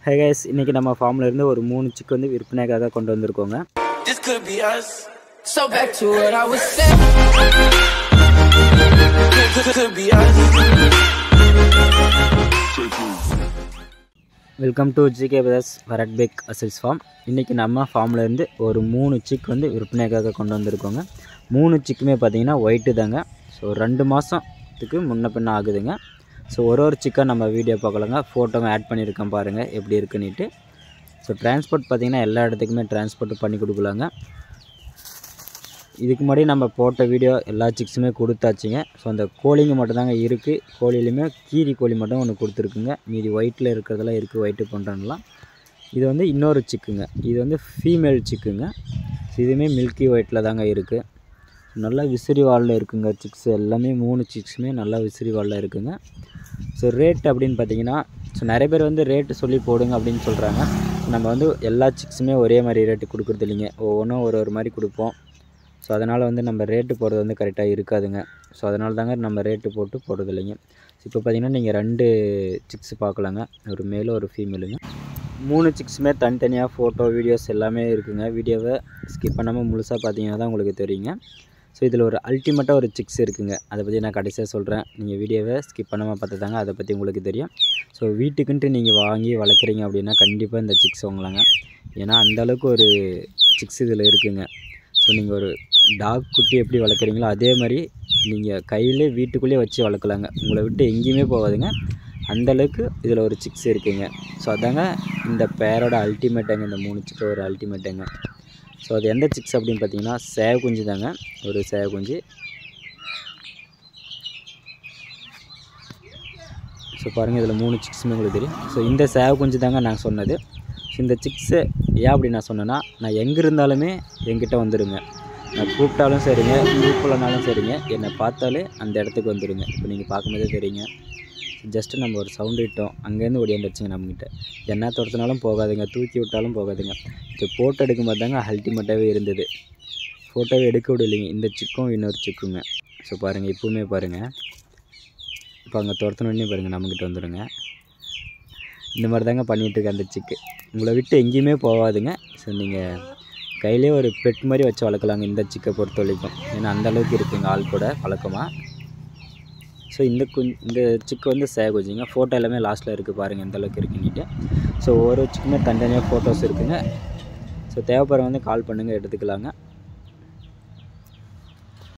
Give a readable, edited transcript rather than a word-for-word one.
Hey guys, இன்னைக்கு நம்ம ஃபார்ம்ல இருந்து ஒரு 3 சிக் வந்து விற்பனைக்காக கொண்டு வந்திருக்கோங்க. This could be us. So back to what I was saying. Could be us. Welcome to GK brothers வரட்பேக் அசல்ஸ் ஃபார்ம். இன்னைக்கு நம்ம ஃபார்ம்ல இருந்து ஒரு 3 சிக் வந்து விற்பனைக்காக கொண்டு வந்திருக்கோங்க. 3 சிக்குமே பார்த்தீங்கன்னா ஒயிட் தாங்க. ஸோ 2 மாதத்துக்கு முன்ன பின்ன ஆகுதுங்க. ஸோ ஒரு சிக்கன் நம்ம வீடியோ பார்க்கலாங்க. ஃபோட்டோவும் ஆட் பண்ணியிருக்கேன் பாருங்கள் எப்படி இருக்குன்னுட்டு. ஸோ டிரான்ஸ்போர்ட் பார்த்திங்கன்னா எல்லா இடத்துக்குமே டிரான்ஸ்போர்ட் பண்ணி கொடுக்கலாங்க. இதுக்கு முன்னாடி நம்ம போட்ட வீடியோ எல்லா சிக்ஸுமே கொடுத்தாச்சுங்க. ஸோ அந்த கோழிங்க மட்டும்தாங்க இருக்குது. கோழிலையுமே கீரி கோழி மட்டும் ஒன்று கொடுத்துருக்குங்க. மீதி ஒயிட்டில் இருக்கிறதெல்லாம் இருக்குது, ஒயிட்டு பண்ணுறதுலாம். இது வந்து இன்னொரு சிக்குங்க. இது வந்து ஃபீமேல் சிக்குங்க. இதுவுமே மில்கி ஒயிட்டில் தாங்க இருக்குது. நல்லா விசிறி வாலில் இருக்குங்க சிக்ஸ் எல்லாமே. 3 சிக்ஸுமே நல்லா விசிறி வாலில் இருக்குங்க. ஸோ ரேட் அப்படின்னு பார்த்தீங்கன்னா, ஸோ நிறைய பேர் வந்து ரேட்டு சொல்லி போடுங்க அப்படின்னு சொல்கிறாங்க. நம்ம வந்து எல்லா சிக்ஸுமே ஒரே மாதிரி ரேட்டு கொடுக்குறது இல்லைங்க. ஒவ்வொன்றும் ஒரு மாதிரி கொடுப்போம். ஸோ அதனால் வந்து நம்ம ரேட்டு போடுறது வந்து கரெக்டாக இருக்காதுங்க. ஸோ அதனால தாங்க நம்ம ரேட்டு போட்டு போடுறது இல்லைங்க. இப்போ பார்த்தீங்கன்னா நீங்கள் 2 சிக்ஸ் பார்க்கலாங்க. ஒரு மேலும் ஒரு ஃபீமேலுங்க. 3 சிக்ஸுமே தனித்தனியாக ஃபோட்டோ வீடியோஸ் எல்லாமே இருக்குங்க. வீடியோவை ஸ்கிப் பண்ணாமல் முழுசாக பார்த்தீங்கன்னா தான் உங்களுக்கு தெரியுங்க. ஸோ இதில் ஒரு அல்டிமேட்டாக ஒரு சிக்ஸ் இருக்குங்க. அதை பற்றி நான் கடைசியாக சொல்கிறேன். நீங்கள் வீடியோவை ஸ்கிப் பண்ணாமல் பார்த்து தாங்க அதை பற்றி உங்களுக்கு தெரியும். ஸோ வீட்டுக்குன்ட்டு நீங்கள் வாங்கி வளர்க்குறீங்க அப்படின்னா கண்டிப்பாக இந்த சிக்ஸ் வாங்கலாங்க. ஏன்னா அந்தளவுக்கு ஒரு சிக்ஸ் இதில் இருக்குங்க. ஸோ நீங்கள் ஒரு டாக் குட்டி எப்படி வளர்க்குறீங்களோ அதே மாதிரி நீங்கள் கையிலே வீட்டுக்குள்ளேயே வச்சு வளர்க்கலாங்க. உங்களை விட்டு எங்கேயுமே போகாதுங்க. அந்தளவுக்கு இதில் ஒரு சிக்ஸ் இருக்குங்க. ஸோ அதாங்க இந்த பேரோட அல்டிமேட்டாங்க. இந்த 3 சிக்கு ஒரு அல்டிமேட்டாங்க. ஸோ அது எந்த சிக்ஸ் அப்படின்னு பார்த்தீங்கன்னா சேவ குஞ்சு தாங்க. ஒரு சேவ குஞ்சு. ஸோ பாருங்கள் இதில் 3 சிக்ஸுமே உங்களுக்கு தெரியும். ஸோ இந்த சேவ குஞ்சு தாங்க நான் சொன்னது. ஸோ இந்த சிக்ஸு ஏன் அப்படி நான் சொன்னேன்னா, நான் எங்கே இருந்தாலுமே என்கிட்ட வந்துடுங்க. நான் கூப்பிட்டாலும் சரிங்க, கூப்பிடலனாலும் சரிங்க, என்னை பார்த்தாலே அந்த இடத்துக்கு வந்துடுங்க. இப்போ நீங்கள் பார்க்கும்போதே தெரியுங்க. ஜஸ்ட்டு நம்ம ஒரு சவுண்டு விட்டோம், அங்கேருந்து ஓடியாந்துருச்சுங்க நம்மக்கிட்ட. என்ன துரத்துனாலும் போகாதுங்க, தூக்கி விட்டாலும் போகாதுங்க. இப்போ ஃபோட்டோ எடுக்கும்போது தாங்க அல்டிமேட்டாகவே இருந்தது. ஃபோட்டோவே எடுக்க விடலைங்க இந்த சிக்கும் இன்னொரு சிக்குங்க. ஸோ பாருங்கள் இப்போவுமே பாருங்கள். இப்போ அங்கே துரத்துனோடனே பாருங்கள் நம்மக்கிட்ட வந்துடுங்க. இந்த மாதிரி தாங்க பண்ணிகிட்ருக்கேன் அந்த சிக்கு. உங்களை விட்டு எங்கேயுமே போகாதுங்க. ஸோ நீங்கள் கையிலே ஒரு பெட் மாதிரி வச்சு வளர்க்கலாங்க இந்த சிக்கை பொறுத்த வரைக்கும். ஏன்னா அந்தளவுக்கு இருக்குங்க ஆள் கூட பழக்கமாக. ஸோ இந்த சிக்கு வந்து சேவ குஞ்சுங்க. ஃபோட்டோ எல்லாமே லாஸ்ட்டில் இருக்குது பாருங்கள் எந்தளவுக்கு இருக்குன்னுட்டு. ஸோ ஒரு சிக்குமே தனித்தனியாக ஃபோட்டோஸ் இருக்குங்க. ஸோ தேவைப்படுற வந்து கால் பண்ணுங்கள், எடுத்துக்கலாங்க.